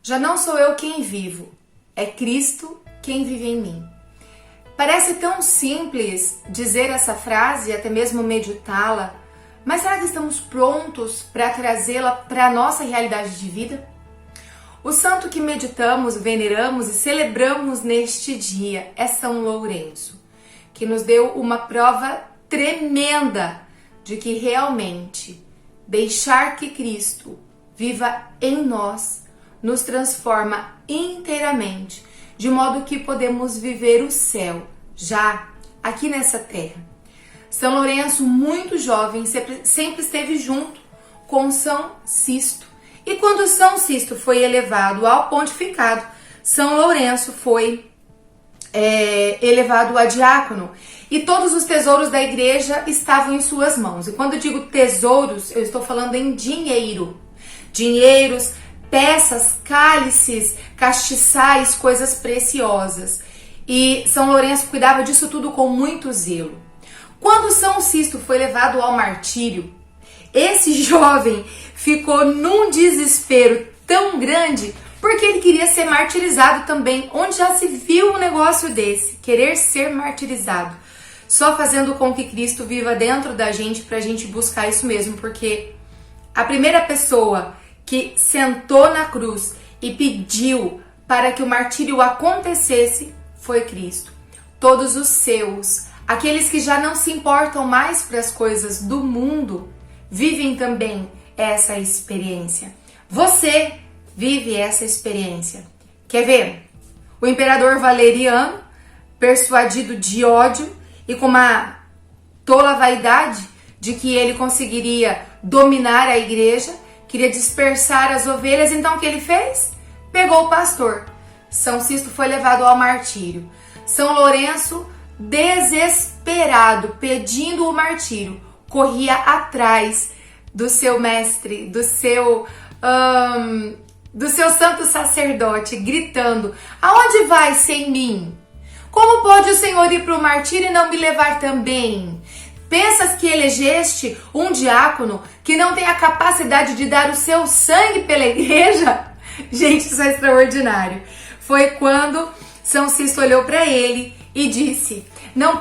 Já não sou eu quem vivo, é Cristo quem vive em mim. Parece tão simples dizer essa frase e até mesmo meditá-la, mas será que estamos prontos para trazê-la para a nossa realidade de vida? O santo que meditamos, veneramos e celebramos neste dia é São Lourenço, que nos deu uma prova tremenda de que realmente deixar que Cristo viva em nós nos transforma inteiramente, de modo que podemos viver o céu já aqui nessa terra. São Lourenço, muito jovem, sempre esteve junto com São Sisto. E quando São Sisto foi elevado ao pontificado, São Lourenço foi elevado a diácono. E todos os tesouros da igreja estavam em suas mãos. E quando eu digo tesouros, eu estou falando em dinheiro. Dinheiros, peças, cálices, castiçais, coisas preciosas. E São Lourenço cuidava disso tudo com muito zelo. Quando São Sisto foi levado ao martírio, esse jovem ficou num desespero tão grande porque ele queria ser martirizado também. Onde já se viu um negócio desse? Querer ser martirizado. Só fazendo com que Cristo viva dentro da gente para a gente buscar isso mesmo, porque a primeira pessoa que sentou na cruz e pediu para que o martírio acontecesse foi Cristo. Todos os seus, aqueles que já não se importam mais para as coisas do mundo, vivem também essa experiência. Você vive essa experiência. Quer ver? O imperador Valeriano, persuadido de ódio e com uma tola vaidade de que ele conseguiria dominar a igreja, queria dispersar as ovelhas, então o que ele fez? Pegou o pastor. São Sisto foi levado ao martírio. São Lourenço, desesperado, pedindo o martírio, corria atrás do seu mestre, do seu santo sacerdote, gritando: aonde vai sem mim? Como pode o Senhor ir para o martírio e não me levar também? Pensas que elegeste um diácono que não tem a capacidade de dar o seu sangue pela igreja? Gente, isso é extraordinário. Foi quando São Sisto olhou para ele e disse: não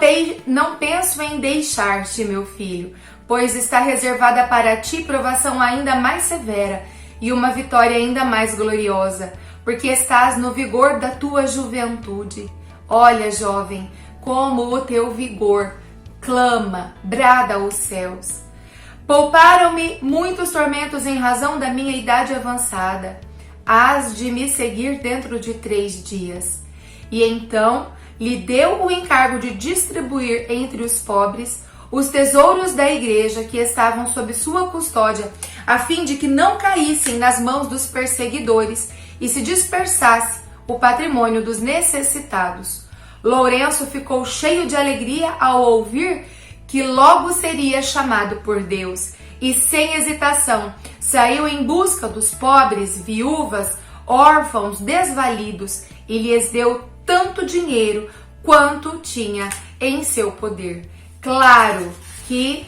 penso em deixar-te, meu filho, pois está reservada para ti provação ainda mais severa e uma vitória ainda mais gloriosa, porque estás no vigor da tua juventude. Olha, jovem, como o teu vigor clama, brada aos céus. Pouparam-me muitos tormentos em razão da minha idade avançada. Hás de me seguir dentro de 3 dias. E então lhe deu o encargo de distribuir entre os pobres os tesouros da igreja que estavam sob sua custódia, a fim de que não caíssem nas mãos dos perseguidores e se dispersasse o patrimônio dos necessitados. Lourenço ficou cheio de alegria ao ouvir que logo seria chamado por Deus e, sem hesitação, saiu em busca dos pobres, viúvas, órfãos, desvalidos e lhes deu tanto dinheiro quanto tinha em seu poder. Claro que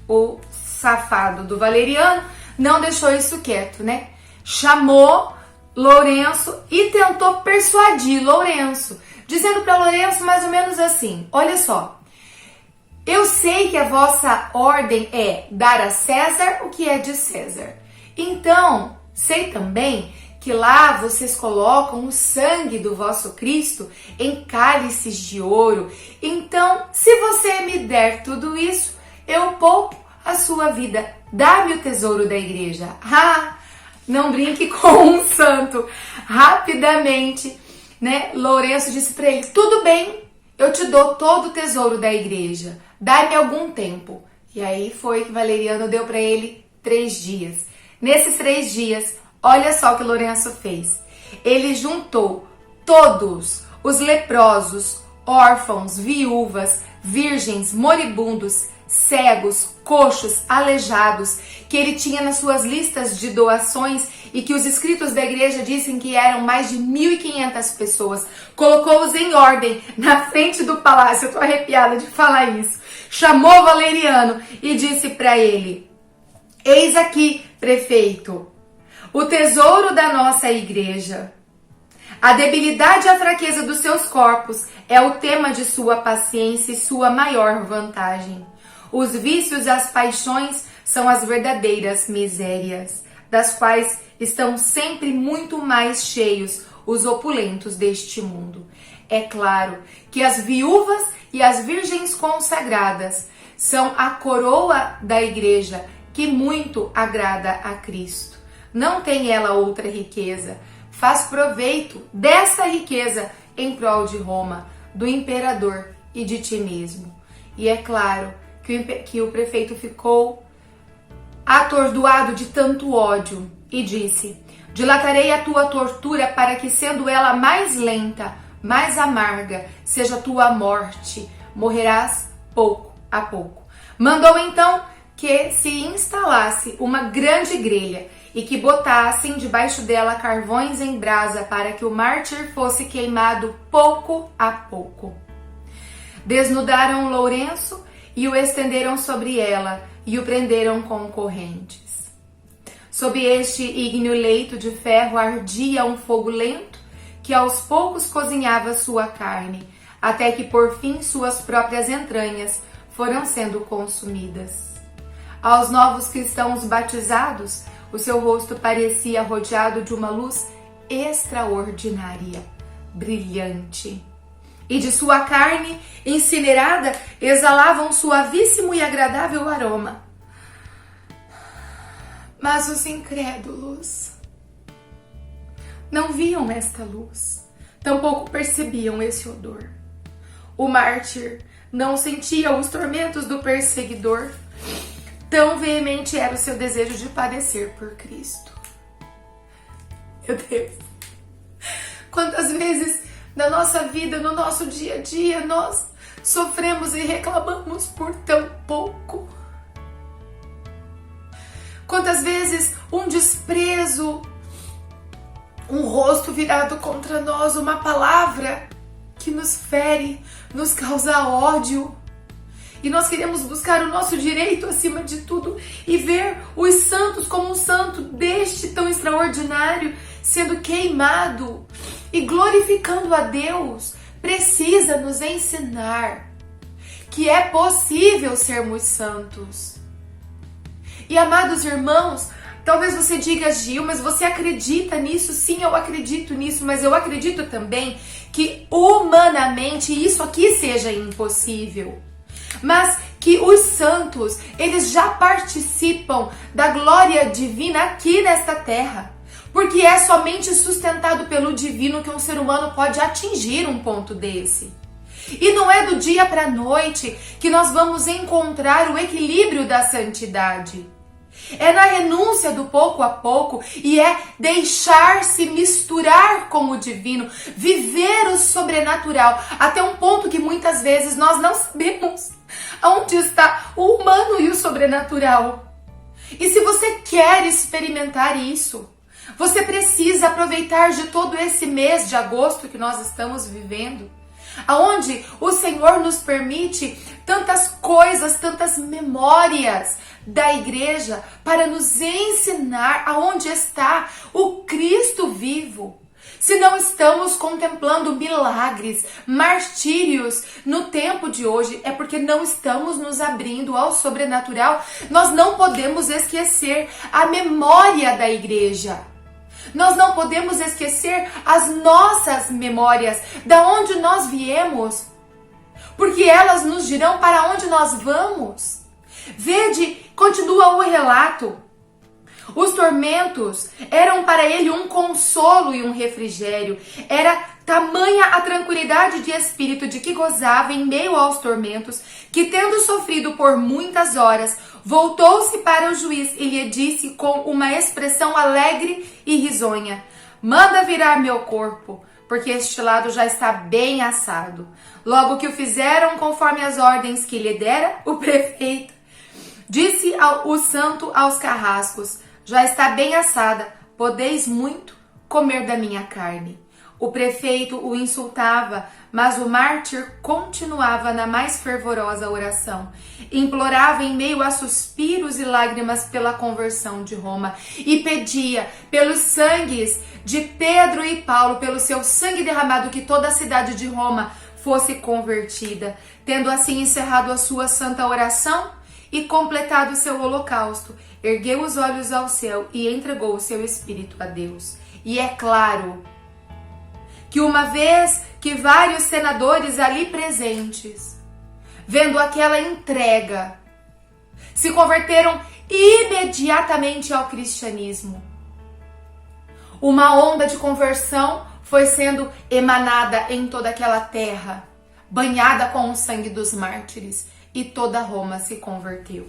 o safado do Valeriano não deixou isso quieto, né? Chamou Lourenço e tentou persuadir Lourenço, dizendo para Lourenço mais ou menos assim: olha só, eu sei que a vossa ordem é dar a César o que é de César. Então, sei também que lá vocês colocam o sangue do vosso Cristo em cálices de ouro. Então, se você me der tudo isso, eu poupo a sua vida. Dá-me o tesouro da igreja. Não brinque com um santo. Rapidamente, né, Lourenço disse para ele: tudo bem, eu te dou todo o tesouro da igreja. Dá-me algum tempo. E aí foi que Valeriano deu para ele 3 dias. Nesses 3 dias, olha só o que Lourenço fez. Ele juntou todos os leprosos, órfãos, viúvas, virgens, moribundos, cegos, coxos, aleijados, que ele tinha nas suas listas de doações e que os escritos da igreja dizem que eram mais de 1.500 pessoas. Colocou-os em ordem na frente do palácio. Eu tô arrepiada de falar isso. Chamou Valeriano e disse para ele: eis aqui, prefeito, o tesouro da nossa igreja. A debilidade e a fraqueza dos seus corpos é o tema de sua paciência e sua maior vantagem. Os vícios e as paixões são as verdadeiras misérias, das quais estão sempre muito mais cheios os opulentos deste mundo. É claro que as viúvas e as virgens consagradas são a coroa da igreja que muito agrada a Cristo. Não tem ela outra riqueza. Faz proveito dessa riqueza em prol de Roma, do imperador e de ti mesmo. E é claro que o prefeito ficou atordoado de tanto ódio e disse: dilatarei a tua tortura para que, sendo ela mais lenta, mais amarga, seja a tua morte. Morrerás pouco a pouco. Mandou então que se instalasse uma grande grelha e que botassem debaixo dela carvões em brasa para que o mártir fosse queimado pouco a pouco. Desnudaram Lourenço e o estenderam sobre ela e o prenderam com correntes. Sob este ígneo leito de ferro ardia um fogo lento que aos poucos cozinhava sua carne, até que por fim suas próprias entranhas foram sendo consumidas. Aos novos cristãos batizados, o seu rosto parecia rodeado de uma luz extraordinária, brilhante. E de sua carne incinerada exalava um suavíssimo e agradável aroma. Mas os incrédulos não viam esta luz, tampouco percebiam esse odor. O mártir não sentia os tormentos do perseguidor. Tão veemente era o seu desejo de padecer por Cristo. Meu Deus, quantas vezes na nossa vida, no nosso dia a dia, nós sofremos e reclamamos por tão pouco. Quantas vezes um desprezo, um rosto virado contra nós, uma palavra que nos fere, nos causa ódio. E nós queremos buscar o nosso direito acima de tudo e ver os santos como um santo deste tão extraordinário sendo queimado e glorificando a Deus. Precisa nos ensinar que é possível sermos santos. E amados irmãos, talvez você diga: Gil, mas você acredita nisso? Sim, eu acredito nisso, mas eu acredito também que humanamente isso aqui seja impossível. Mas que os santos, eles já participam da glória divina aqui nesta terra. Porque é somente sustentado pelo divino que um ser humano pode atingir um ponto desse. E não é do dia para a noite que nós vamos encontrar o equilíbrio da santidade. É na renúncia do pouco a pouco e é deixar-se misturar com o divino, viver o sobrenatural, até um ponto que muitas vezes nós não sabemos onde está o humano e o sobrenatural. E se você quer experimentar isso, você precisa aproveitar de todo esse mês de agosto que nós estamos vivendo, aonde o Senhor nos permite tantas coisas, tantas memórias da igreja para nos ensinar aonde está o Cristo vivo. Se não estamos contemplando milagres, martírios no tempo de hoje, é porque não estamos nos abrindo ao sobrenatural. Nós não podemos esquecer a memória da igreja. Nós não podemos esquecer as nossas memórias, da onde nós viemos, porque elas nos dirão para onde nós vamos. Vede, continua o relato. Os tormentos eram para ele um consolo e um refrigério. Era tamanha a tranquilidade de espírito de que gozava em meio aos tormentos, que tendo sofrido por muitas horas, voltou-se para o juiz e lhe disse com uma expressão alegre e risonha: manda virar meu corpo, porque este lado já está bem assado. Logo que o fizeram conforme as ordens que lhe dera o prefeito, disse o santo aos carrascos: já está bem assada, podeis muito comer da minha carne. O prefeito o insultava, mas o mártir continuava na mais fervorosa oração. Implorava em meio a suspiros e lágrimas pela conversão de Roma e pedia pelos sangues de Pedro e Paulo, pelo seu sangue derramado, que toda a cidade de Roma fosse convertida. Tendo assim encerrado a sua santa oração e completado o seu holocausto, ergueu os olhos ao céu e entregou o seu espírito a Deus. E é claro que uma vez que vários senadores ali presentes, vendo aquela entrega, se converteram imediatamente ao cristianismo. Uma onda de conversão foi sendo emanada em toda aquela terra, banhada com o sangue dos mártires, e toda Roma se converteu.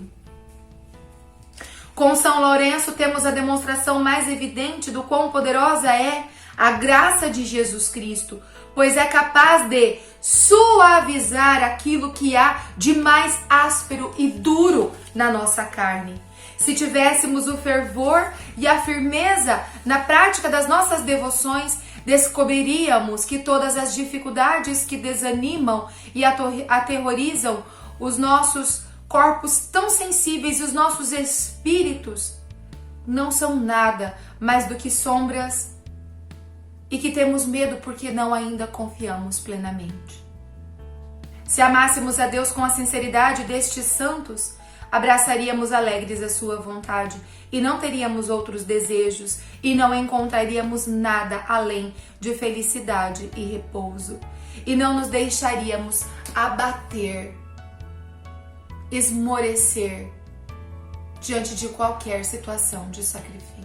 Com São Lourenço temos a demonstração mais evidente do quão poderosa é a graça de Jesus Cristo, pois é capaz de suavizar aquilo que há de mais áspero e duro na nossa carne. Se tivéssemos o fervor e a firmeza na prática das nossas devoções, descobriríamos que todas as dificuldades que desanimam e aterrorizam os nossos corpos tão sensíveis e os nossos espíritos não são nada mais do que sombras e que temos medo porque não ainda confiamos plenamente. Se amássemos a Deus com a sinceridade destes santos, abraçaríamos alegres a sua vontade e não teríamos outros desejos e não encontraríamos nada além de felicidade e repouso e não nos deixaríamos abater, esmorecer diante de qualquer situação de sacrifício.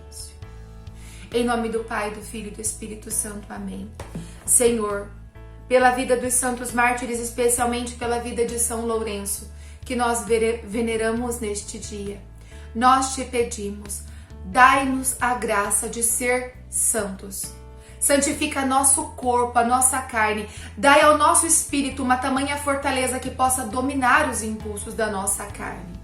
Em nome do Pai, do Filho e do Espírito Santo. Amém. Senhor, pela vida dos santos mártires, especialmente pela vida de São Lourenço, que nós veneramos neste dia, nós te pedimos, dai-nos a graça de ser santos. Santifica nosso corpo, a nossa carne, dai ao nosso espírito uma tamanha fortaleza que possa dominar os impulsos da nossa carne.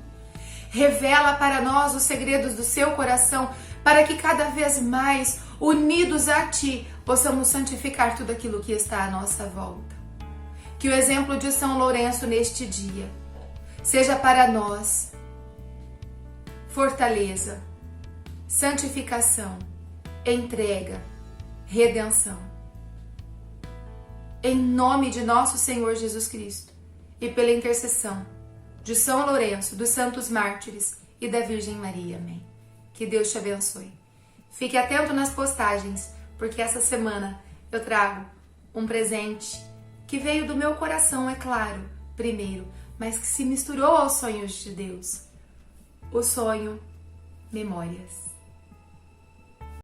Revela para nós os segredos do seu coração, para que cada vez mais, unidos a ti, possamos santificar tudo aquilo que está à nossa volta. Que o exemplo de São Lourenço neste dia seja para nós fortaleza, santificação, entrega, redenção. Em nome de nosso Senhor Jesus Cristo e pela intercessão de São Lourenço, dos santos mártires e da Virgem Maria. Amém. Que Deus te abençoe. Fique atento nas postagens, porque essa semana eu trago um presente que veio do meu coração, é claro, primeiro, mas que se misturou aos sonhos de Deus. O sonho Memórias.